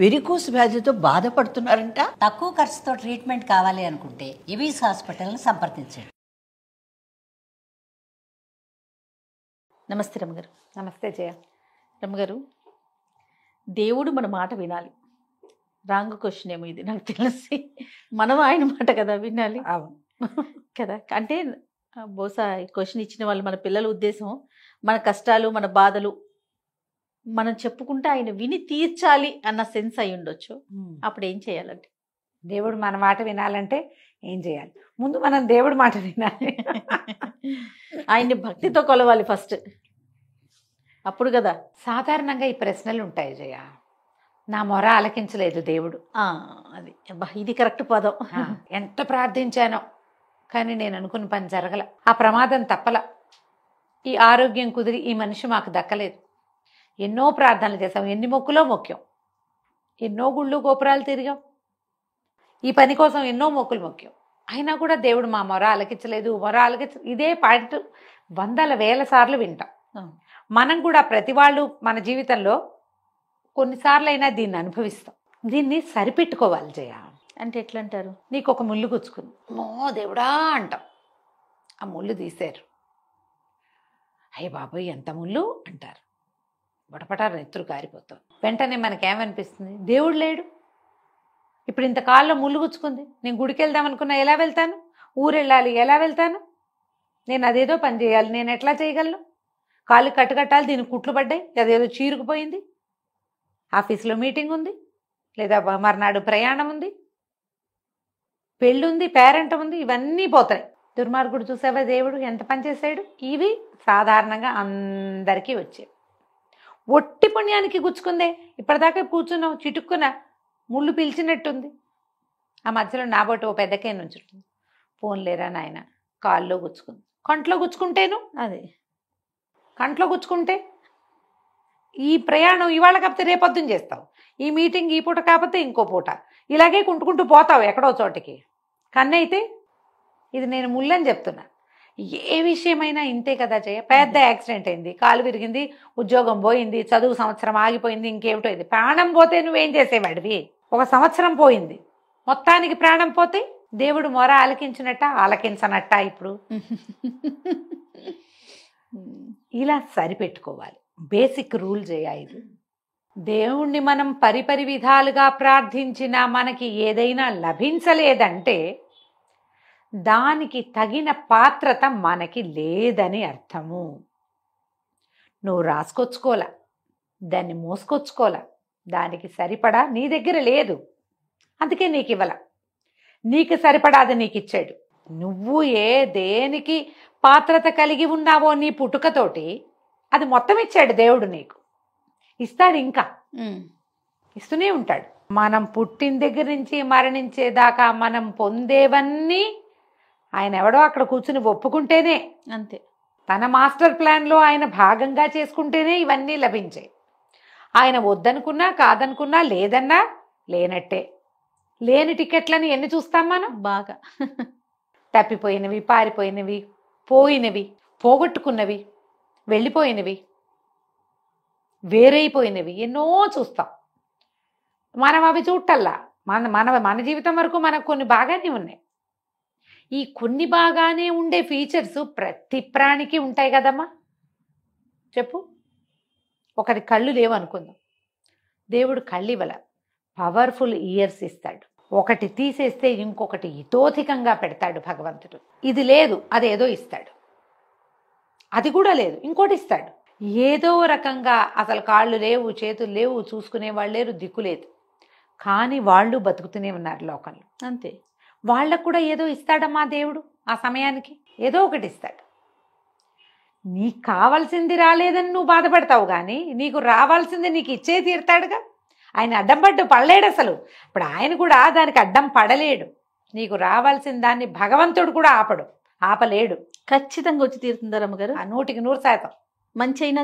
Varicose వ్యాధితో బాధపడుతున్నారంట. తక్కువ ఖర్చుతో ట్రీట్మెంట్ కావాలి అనుకుంటే ఎవిస్ హాస్పిటల్ని సంప్రదించండి. నమస్తే రమ్మగారు. నమస్తే జయ. రమ్మగారు, దేవుడు మన మాట వినాలి. రాంగ్ క్వశ్చన్ ఏమో ఇది, నాకు తెలిసి మనం ఆయన మాట కదా వినాలి. అవును కదా, అంటే బహుశా ఈ క్వశ్చన్ ఇచ్చిన వాళ్ళు మన పిల్లల ఉద్దేశం మన కష్టాలు మన బాధలు మనం చెప్పుకుంటే ఆయన విని తీర్చాలి అన్న సెన్స్ అయి ఉండొచ్చు. అప్పుడు ఏం చేయాలంటే, దేవుడు మన మాట వినాలంటే ఏం చేయాలి? ముందు మనం దేవుడి మాట వినాలి. ఆయన్ని భక్తితో కొలవాలి ఫస్ట్, అప్పుడు కదా. సాధారణంగా ఈ ప్రశ్నలు ఉంటాయి జయ. నా మొర ఆలకించలేదు దేవుడు, అది ఇది కరెక్ట్ పదం. ఎంత ప్రార్థించానో కానీ నేను అనుకున్న పని జరగల, ఆ ప్రమాదం తప్పల, ఈ ఆరోగ్యం కుదిరి ఈ మనిషి మాకు దక్కలేదు. ఎన్నో ప్రార్థనలు చేసాం, ఎన్ని మొక్కులో మొక్కాం, ఎన్నో గుళ్ళు గోపురాలు తిరిగాం, ఈ పని కోసం ఎన్నో మొక్కులు మొక్కాం, అయినా కూడా దేవుడు మా మొర ఆలకించలేదు, ఇదే పాయింట్ వందల వేల సార్లు వింటాం. మనం కూడా ప్రతి వాళ్ళు మన జీవితంలో కొన్నిసార్లు అయినా దీన్ని అనుభవిస్తాం. దీన్ని సరిపెట్టుకోవాలి జయ. అంటే ఎట్లా అంటారు? నీకు ఒక ముళ్ళు గుచ్చుకుంది, మో దేవుడా అంటాం, ఆ ముళ్ళు తీశారు, అయ్య బాబోయ్ ఎంత ముళ్ళు అంటారు, బడపటారు నెత్తురు కారిపోతాం. వెంటనే మనకేమనిపిస్తుంది? దేవుడు లేడు, ఇప్పుడు ఇంత కాల్లో ముళ్ళు గుచ్చుకుంది, నేను గుడికి వెళ్దాం అనుకున్నా ఎలా వెళ్తాను, ఊరు వెళ్ళాలి ఎలా వెళ్తాను, నేను అదేదో పని చేయాలి, నేను ఎట్లా చేయగలను, కాళ్ళు కట్టుకట్టాలి, దీనికి కుట్లు పడ్డాయి, అదేదో చీరుకుపోయింది, ఆఫీస్లో మీటింగ్ ఉంది, లేదా మర్నాడు ప్రయాణం ఉంది, పెళ్ళుంది, పేరెంట్ ఉంది, ఇవన్నీ పోతాయి. దుర్మార్గుడు చూసావా దేవుడు ఎంత పని చేశాడు. ఇవి సాధారణంగా అందరికీ వచ్చాయి. ఒట్టి పుణ్యానికి గుచ్చుకుందే, ఇప్పటిదాకా కూర్చున్నాం, చిటుక్కున ముళ్ళు పిలిచినట్టుంది, ఆ మధ్యలో నాబోటి ఓ పెద్దకే నుంచుంటుంది, పోన్లేరా నాయన కాల్లో గుచ్చుకుంది, కంట్లో గుచ్చుకుంటేను అదే, కంట్లో గుచ్చుకుంటే ఈ ప్రయాణం ఇవాళ కాకపోతే రేపొద్దున చేస్తావు, ఈ మీటింగ్ ఈ పూట కాకపోతే ఇంకో పూట, ఇలాగే కుంటుకుంటూ పోతావు ఎక్కడో చోటికి. కన్నైతే ఇది నేను ముళ్ళని చెప్తున్నా, ఏ విషయమైనా ఇంతే కదా జయ. పెద్ద యాక్సిడెంట్ అయింది, కాలు విరిగింది, ఉద్యోగం పోయింది, చదువు సంవత్సరం ఆగిపోయింది, ఇంకేమిటో ఇది, ప్రాణం పోతే నువ్వేం చేసేవాడివి? ఒక సంవత్సరం పోయింది, మొత్తానికి ప్రాణం పోతే దేవుడు మొర ఆలకించినట్ట ఆలకించనట్ట? ఇప్పుడు ఇలా సరిపెట్టుకోవాలి. బేసిక్ రూల్ చేయ ఇది. దేవుణ్ణి మనం పరిపరి విధాలుగా ప్రార్థించినా మనకి ఏదైనా లభించలేదంటే దానికి తగిన పాత్రత మనకి లేదని అర్థము. నువ్వు రాసుకొచ్చుకోలా, దాన్ని మోసుకొచ్చుకోలా, దానికి సరిపడా నీ దగ్గర లేదు, అందుకే నీకు ఇవ్వాల. నీకు సరిపడా అది నీకు ఇచ్చాడు. నువ్వు దేనికి పాత్రత కలిగి ఉన్నావో నీ పుట్టుకతోటి అది మొత్తం ఇచ్చాడు దేవుడు, నీకు ఇస్తాడు, ఇంకా ఇస్తూనే ఉంటాడు. మనం పుట్టిన దగ్గర నుంచి మరణించేదాకా మనం పొందేవన్నీ ఆయన ఎవడో అక్కడ కూర్చుని ఒప్పుకుంటేనే, అంతే, తన మాస్టర్ ప్లాన్లో ఆయన భాగంగా చేసుకుంటేనే ఇవన్నీ లభించాయి. ఆయన వద్దనుకున్నా కాదనుకున్నా లేదన్నా లేనట్టే. లేని టికెట్లని ఎన్ని చూస్తాం మనం? బాగా తప్పిపోయినవి, పారిపోయినవి, పోయినవి, పోగొట్టుకున్నవి, వెళ్ళిపోయినవి, వేరైపోయినవి ఎన్నో చూస్తాం. మనం అవి చూడటల్లా, మన జీవితం వరకు మనకు కొన్ని బాగానే ఉన్నాయి. ఈ కొన్ని బాగానే ఉండే ఫీచర్స్ ప్రతి ప్రాణికి ఉంటాయి కదమ్మా. చెప్పు, ఒకటి కళ్ళు లేవు అనుకుందాం, దేవుడు కళ్ళు ఇవ్వల, పవర్ఫుల్ ఇయర్స్ ఇస్తాడు. ఒకటి తీసేస్తే ఇంకొకటి ఇతోధికంగా పెడతాడు భగవంతుడు. ఇది లేదు అదేదో ఇస్తాడు, అది కూడా లేదు ఇంకోటి ఇస్తాడు. ఏదో రకంగా అసలు కాళ్ళు లేవు, చేతులు లేవు, చూసుకునే వాళ్ళు లేరు, దిక్కు లేదు, కానీ వాళ్ళు బతుకుతూనే ఉన్నారు లోకంలో. అంతే, వాళ్ళకు కూడా ఏదో ఇస్తాడమ్మా దేవుడు. ఆ సమయానికి ఏదో ఒకటి ఇస్తాడు. నీకు కావాల్సింది రాలేదని నువ్వు బాధపడతావు, కానీ నీకు రావాల్సింది నీకు ఇచ్చే తీరుతాడుగా. ఆయన అడ్డం పడలేడు అసలు. ఇప్పుడు ఆయన కూడా దానికి అడ్డం పడలేడు. నీకు రావాల్సిన దాన్ని భగవంతుడు కూడా ఆపలేడు. ఖచ్చితంగా వచ్చి తీరుతుందా రమ్మగారు? 100%. మంచి అయినా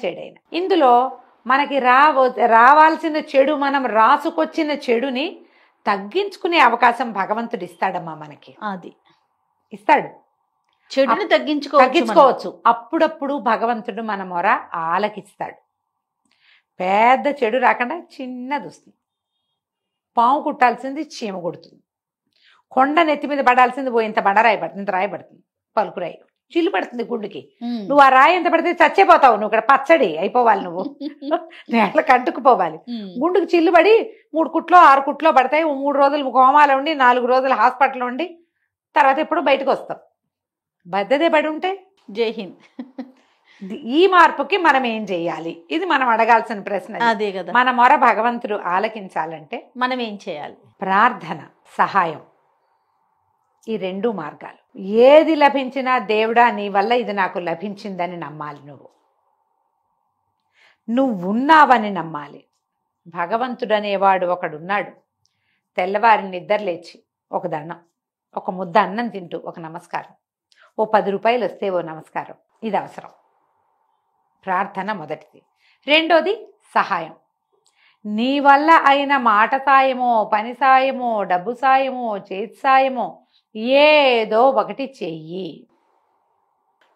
చెడైనా. ఇందులో మనకి రావాల్సిన చెడు, మనం రాసుకొచ్చిన చెడుని తగ్గించుకునే అవకాశం భగవంతుడు ఇస్తాడమ్మా మనకి. అది ఇస్తాడు, చెడుని తగ్గించుకోవచ్చు. అప్పుడప్పుడు భగవంతుడు మన మొర ఆలకిస్తాడు. పెద్ద చెడు రాకుండా చిన్నది వస్తుంది. పాము కుట్టాల్సింది చీమ కుడుతుంది. కొండ నెత్తి మీద పడాల్సింది ఇంత బండరాయి పడుతుంది, ఇంత రాయి పడుతుంది, పలుకురాయి చిల్లు పడుతుంది గుండుకి. నువ్వు ఆ రాయి ఎంత పడితే చచ్చిపోతావు. నువ్వు ఇక్కడ పచ్చడి అయిపోవాలి, నువ్వు నేల కంటుకుపోవాలి. గుండుకు చిల్లు పడి 3 కుట్లో 6 కుట్లో పడతాయి. 3 రోజులు కోమాలో ఉండి 4 రోజులు హాస్పిటల్లో ఉండి తర్వాత ఎప్పుడు బయటకు వస్తాం. బద్దదే పడి ఉంటే జై హింద్. ఈ మార్పుకి మనం ఏం చెయ్యాలి? ఇది మనం అడగాల్సిన ప్రశ్న. అదే కదా. మన మొర భగవంతుడు ఆలకించాలంటే మనం ఏం చేయాలి? ప్రార్థన, సహాయం, ఈ 2 మార్గాలు. ఏది లభించినా దేవుడా నీ వల్ల ఇది నాకు లభించిందని నమ్మాలి. నువ్వు ఉన్నావని నమ్మాలి. భగవంతుడు అనేవాడు ఒకడున్నాడు. తెల్లవారి నిద్రలేచి ఒక దండం, ఒక ముద్ద అన్నం తింటూ ఒక నమస్కారం, ఓ 10 రూపాయలు వస్తే ఓ నమస్కారం, ఇది అవసరం. ప్రార్థన మొదటిది. రెండోది సహాయం. నీ వల్ల అయిన మాట సాయమో, పని సాయమో, డబ్బు సాయమో, చేతి సాయమో ఏదో ఒకటి చెయ్యి.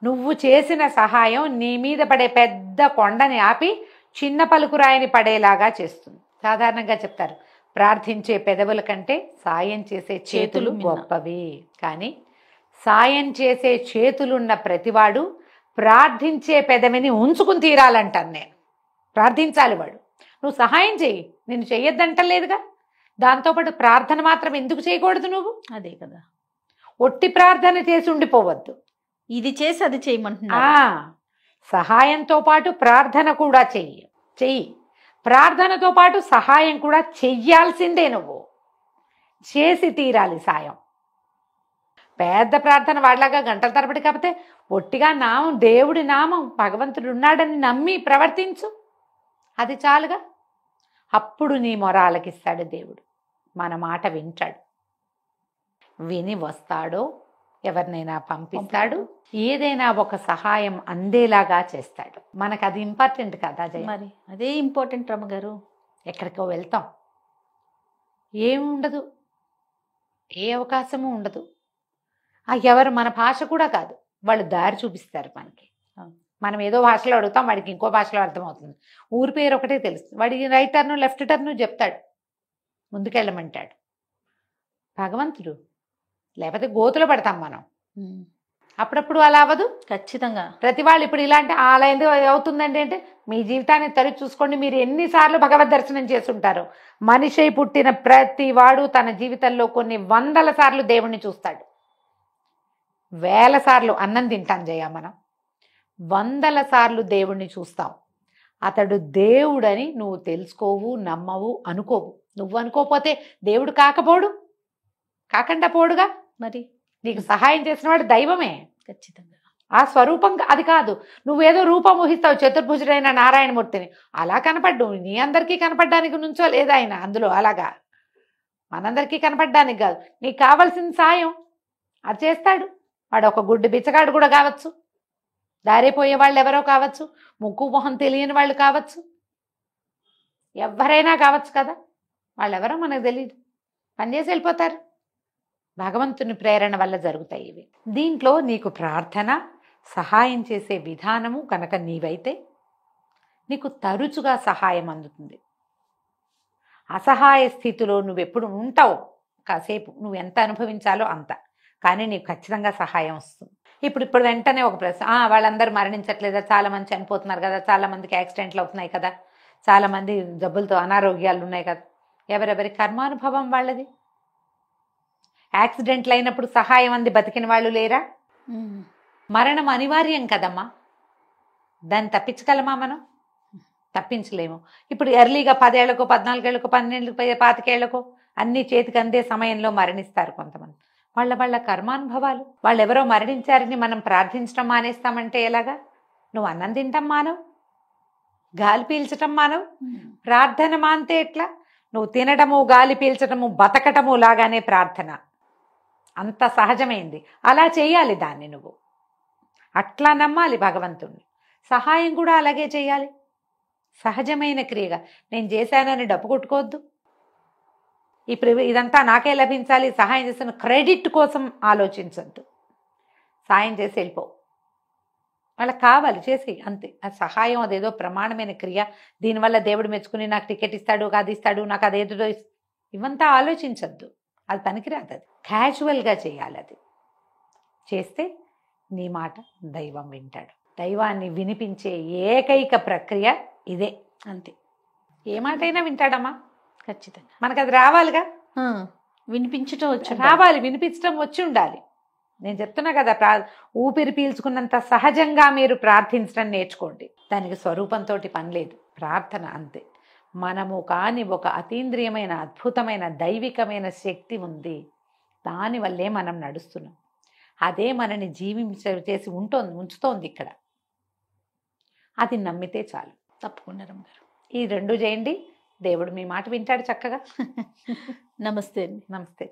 నువ్వు చేసిన సహాయం నీ మీద పడే పెద్ద కొండని ఆపి చిన్న పలుకురాయిని పడేలాగా చేస్తుంది. సాధారణంగా చెప్తారు, ప్రార్థించే పెదవుల కంటే సాయం చేసే చేతులు గొప్పవి. కానీ సాయం చేసే చేతులున్న ప్రతివాడు ప్రార్థించే పెదవిని ఉంచుకుని తీరాలంటాను నేను. ప్రార్థించాలి వాడు. నువ్వు సహాయం చెయ్యి, నేను చెయ్యొద్దంటలేదుగా. దాంతోపాటు ప్రార్థన మాత్రం ఎందుకు చేయకూడదు నువ్వు? అదే కదా. ఒట్టి ప్రార్థన చేసి ఉండిపోవద్దు. ఇది చేసి అది చేయమంటున్నా. సహాయంతో పాటు ప్రార్థన కూడా చెయ్యి. ప్రార్థనతో పాటు సహాయం కూడా చెయ్యాల్సిందే. నువ్వు చేసి తీరాలి సాయం. పెద్ద ప్రార్థన వాడిలాగా గంటల తరబడి కాకపోతే ఒట్టిగా నామం, దేవుడి నామం, భగవంతుడు ఉన్నాడని నమ్మి ప్రవర్తించు, అది చాలుగా. అప్పుడు నీ మొర ఆలకిస్తాడు దేవుడు. మన మాట వింటాడు. విని వస్తాడో ఎవరినైనా పంపిస్తాడు, ఏదైనా ఒక సహాయం అందేలాగా చేస్తాడు. మనకు అది ఇంపార్టెంట్ కదా జయ? మరి అదే ఇంపార్టెంట్ రమ్మగారు. ఎక్కడికో వెళ్తాం, ఏముండదు, ఏ అవకాశము ఉండదు. ఎవరు మన భాష కూడా కాదు, వాళ్ళు దారి చూపిస్తారు మనకి. మనం ఏదో భాషలో అడుగుతాం, వాడికి ఇంకో భాషలో అర్థమవుతుంది. ఊరి పేరు ఒకటే తెలుస్తుంది, వాడికి రైట్ టర్ను లెఫ్ట్ టర్ను చెప్తాడు, ముందుకెళ్ళమంటాడు. భగవంతుడు. లేకపోతే గోతులో పడతాం మనం. అప్పుడప్పుడు అలా అవ్వదు. ఖచ్చితంగా. ప్రతి వాళ్ళు ఇప్పుడు ఇలాంటి అలా ఎందుకు అవుతుందండి అంటే, మీ జీవితాన్ని తరిచి చూసుకోండి. మీరు ఎన్నిసార్లు భగవద్ దర్శనం చేస్తుంటారు. మనిషి పుట్టిన ప్రతి వాడు తన జీవితంలో కొన్ని 100ల సార్లు దేవుణ్ణి చూస్తాడు. 1000 సార్లు అన్నం తింటాం జయ మనం. 100ల సార్లు దేవుణ్ణి చూస్తాం. అతడు దేవుడని నువ్వు తెలుసుకోవు, నమ్మవు, అనుకోవు. నువ్వు అనుకోపోతే దేవుడు కాకుండా పోడుగా. మరి నీకు సహాయం చేసినవాడు దైవమే. ఖచ్చితంగా. ఆ స్వరూపం అది కాదు. నువ్వేదో రూపం ఊహిస్తావు, చతుర్భుజుడైన నారాయణమూర్తిని. అలా కనపడ్డు, నీ అందరికీ కనపడ్డానికి నుంచో లేదా ఆయన అందులో. అలాగా మనందరికీ కనపడ్డానికి కాదు. నీకు కావాల్సిన సాయం అది చేస్తాడు. వాడు ఒక గుడ్డి బిచ్చగాడు కూడా కావచ్చు, దారిపోయే వాళ్ళు ఎవరో కావచ్చు, ముక్కు మొహం తెలియని వాళ్ళు కావచ్చు, ఎవరైనా కావచ్చు కదా. వాళ్ళెవరో మనకు తెలియదు, పనిచేసి వెళ్ళిపోతారు. భగవంతుని ప్రేరణ వల్ల జరుగుతాయి ఇవి. దీంట్లో నీకు ప్రార్థన, సహాయం చేసే విధానము కనుక నీవైతే నీకు తరచుగా సహాయం అందుతుంది. అసహాయ స్థితిలో నువ్వెప్పుడు ఉంటావు, కాసేపు నువ్వు ఎంత అనుభవించాలో అంత, కానీ నీకు ఖచ్చితంగా సహాయం వస్తుంది. ఇప్పుడు వెంటనే ఒక ప్రశ్న, వాళ్ళందరూ మరణించట్లేదా? చాలా మంది చనిపోతున్నారు కదా, చాలా మందికి యాక్సిడెంట్లు అవుతున్నాయి కదా, చాలా మంది జబ్బులతో అనారోగ్యాలు ఉన్నాయి కదా. ఎవరెవరి కర్మానుభవం వాళ్ళది. యాక్సిడెంట్లు అయినప్పుడు సహాయం అంది బతికిన వాళ్ళు లేరా? మరణం అనివార్యం కదమ్మా, దాన్ని తప్పించగలమా మనం? తప్పించలేము. ఇప్పుడు ఎర్లీగా 10 ఏళ్లకో 14 ఏళ్లకో 12 ఏళ్లకో 25 ఏళ్లకో అన్ని చేతికి అందే సమయంలో మరణిస్తారు కొంతమంది. వాళ్ళ కర్మానుభవాలు. వాళ్ళు ఎవరో మరణించారని మనం ప్రార్థించడం మానేస్తామంటే ఎలాగా? నువ్వు అన్నం తింటాం మానవు, గాలి పీల్చటం మానవు, ప్రార్థన మాంతే ఎట్లా? నువ్వు తినడము, గాలి పీల్చటము, బతకటము లాగానే ప్రార్థన. అంత సహజమైంది. అలా చేయాలి దాన్ని. నువ్వు అట్లా నమ్మాలి భగవంతుణ్ణి. సహాయం కూడా అలాగే చేయాలి, సహజమైన క్రియగా. నేను చేశానని డబ్బు కొట్టుకోవద్దు. ఇప్పుడు ఇదంతా నాకే లభించాలి, సహాయం చేసిన క్రెడిట్ కోసం ఆలోచించద్దు. సాయం చేసి వెళ్ళిపో. వాళ్ళకి కావాలి చేసి అంతే. ఆ సహాయం అదేదో ప్రమాణమైన క్రియ, దీనివల్ల దేవుడు మెచ్చుకుని నాకు టికెట్ ఇస్తాడు, అది ఇస్తాడు, నాకు అదేదో ఇవంతా ఆలోచించద్దు. అది పనికిరాదు. అది క్యాజువల్గా చేయాలి. అది చేస్తే నీ మాట దైవం వింటాడు. దైవాన్ని వినిపించే ఏకైక ప్రక్రియ ఇదే. అంతే. ఏ మాట అయినా వింటాడమ్మా ఖచ్చితంగా. మనకు అది రావాలిగా. వినిపించటం వచ్చి రావాలి, వినిపించడం వచ్చి ఉండాలి. నేను చెప్తున్నా కదా, ఊపిరి పీల్చుకున్నంత సహజంగా మీరు ప్రార్థించడం నేర్చుకోండి. దానికి స్వరూపంతో పని లేదు, ప్రార్థన అంతే. మనము కాని ఒక అతీంద్రియమైన అద్భుతమైన దైవికమైన శక్తి ఉంది. దానివల్లే మనం నడుస్తున్నాం. అదే మనని చేసి ఉంచుతోంది ఇక్కడ. అది నమ్మితే చాలు. తప్పకుండా రమ్మగారు. ఈ 2 చేయండి, దేవుడు మీ మాట వింటాడు చక్కగా. నమస్తే అండి. నమస్తే.